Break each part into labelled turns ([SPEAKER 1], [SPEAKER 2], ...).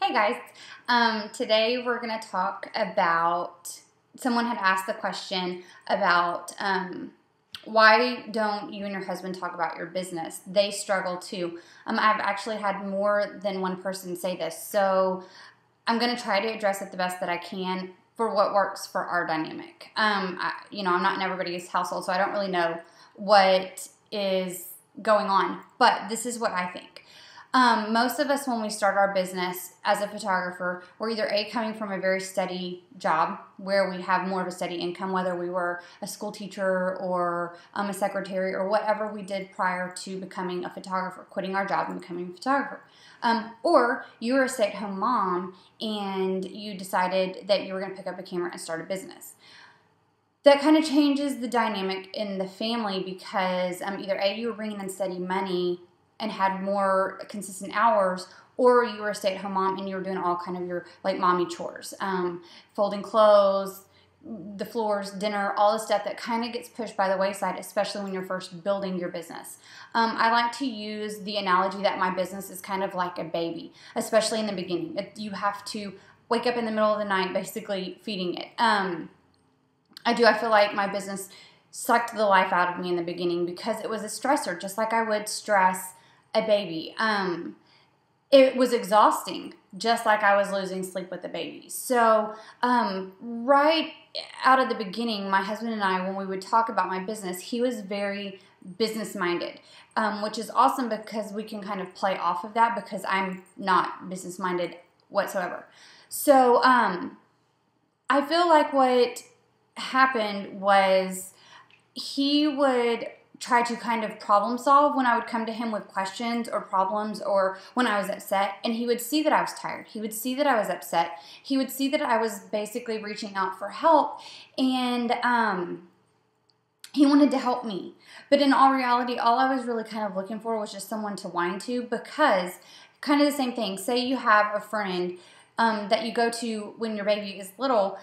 [SPEAKER 1] Hey guys, today we're going to talk about, someone had asked the question about why don't you and your husband talk about your business? They struggle too. I've actually had more than one person say this, so I'm going to try to address it the best that I can for what works for our dynamic. I'm not in everybody's household, so I don't really know what is going on, but this is what I think. Most of us, when we start our business as a photographer, we're either coming from a very steady job where we have more of a steady income, whether we were a school teacher or a secretary or whatever we did prior to becoming a photographer, quitting our job and becoming a photographer. Or you were a stay-at-home mom and you decided that you were going to pick up a camera and start a business. That kind of changes the dynamic in the family because either you were bringing in steady money and had more consistent hours, or you were a stay-at-home mom and you were doing all kind of your mommy chores, folding clothes, the floors, dinner, all the stuff that kind of gets pushed by the wayside, especially when you're first building your business. I like to use the analogy that my business is kind of like a baby, especially in the beginning. You have to wake up in the middle of the night basically feeding it. I feel like my business sucked the life out of me in the beginning because it was a stressor, just like I would stress a baby. It was exhausting, just like I was losing sleep with the baby. So right out of the beginning, my husband and I, when we would talk about my business, he was very business-minded, which is awesome because we can kind of play off of that because I'm not business-minded whatsoever. So I feel like what happened was he would try to kind of problem solve when I would come to him with questions or problems or when I was upset, and he would see that I was tired. He would see that I was upset. He would see that I was basically reaching out for help, and he wanted to help me. But in all reality, all I was really kind of looking for was just someone to whine to, because kind of the same thing. Say you have a friend that you go to when your baby is little,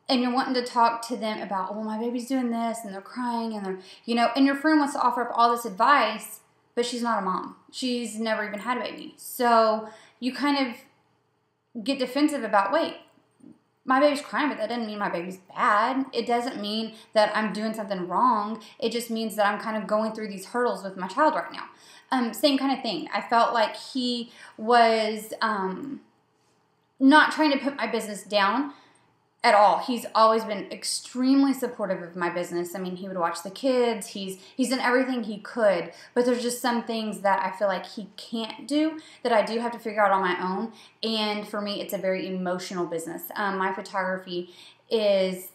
[SPEAKER 1] and you're wanting to talk to them about, well, my baby's doing this, and they're crying, and and your friend wants to offer up all this advice, but she's not a mom. She's never even had a baby. So you kind of get defensive about, wait, my baby's crying, but that doesn't mean my baby's bad. It doesn't mean that I'm doing something wrong. It just means that I'm kind of going through these hurdles with my child right now. Same kind of thing. I felt like he was not trying to put my business down at all. He's always been extremely supportive of my business. I mean, he would watch the kids. He's done everything he could, but there's just some things that I feel like he can't do that I do have to figure out on my own. And for me, it's a very emotional business. My photography is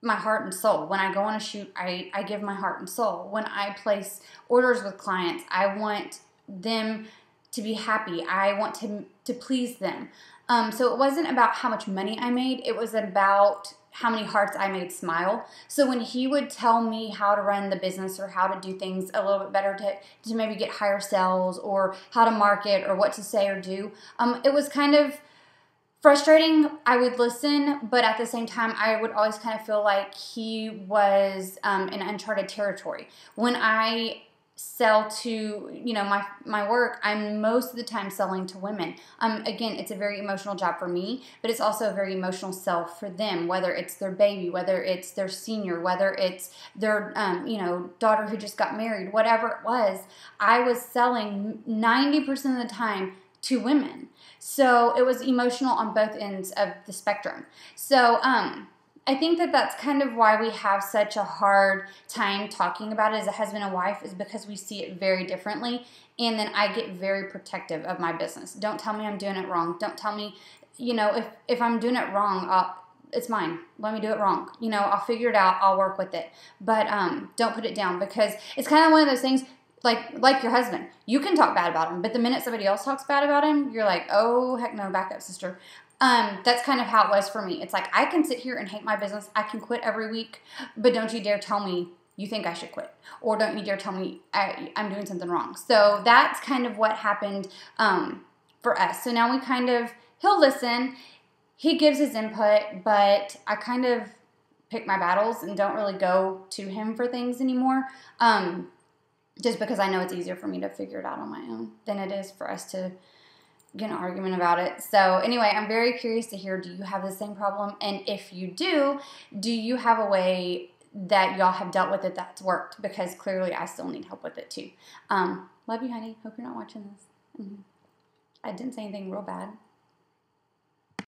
[SPEAKER 1] my heart and soul. When I go on a shoot, I give my heart and soul. When I place orders with clients, I want them to be happy. I want to please them. So it wasn't about how much money I made. It was about how many hearts I made smile. So when he would tell me how to run the business or how to do things a little bit better to maybe get higher sales or how to market or what to say or do, it was kind of frustrating. I would listen, but at the same time, I would always kind of feel like he was in uncharted territory. When I sell to, my work, I'm most of the time selling to women. Again, it's a very emotional job for me, but it's also a very emotional sell for them, whether it's their baby, whether it's their senior, whether it's their, daughter who just got married, whatever it was. I was selling 90% of the time to women. So it was emotional on both ends of the spectrum. So, I think that that's kind of why we have such a hard time talking about it as a husband and wife, is because we see it very differently. And then I get very protective of my business. Don't tell me I'm doing it wrong. Don't tell me, if I'm doing it wrong, it's mine. Let me do it wrong. I'll figure it out. I'll work with it. But don't put it down, because it's kind of one of those things, like your husband. You can talk bad about him, but the minute somebody else talks bad about him, you're like, oh, heck no, back up, sister. That's kind of how it was for me. It's like, I can sit here and hate my business. I can quit every week, but don't you dare tell me you think I should quit, or don't you dare tell me I'm doing something wrong. So that's kind of what happened for us. So now he'll listen, he gives his input, but I kind of pick my battles and don't really go to him for things anymore. Just because I know it's easier for me to figure it out on my own than it is for us to get an argument about it. So anyway, I'm very curious to hear, do you have the same problem? And if you do you have a way that y'all have dealt with it that's worked? Because clearly I still need help with it too. Love you, honey. Hope you're not watching this. I didn't say anything real bad.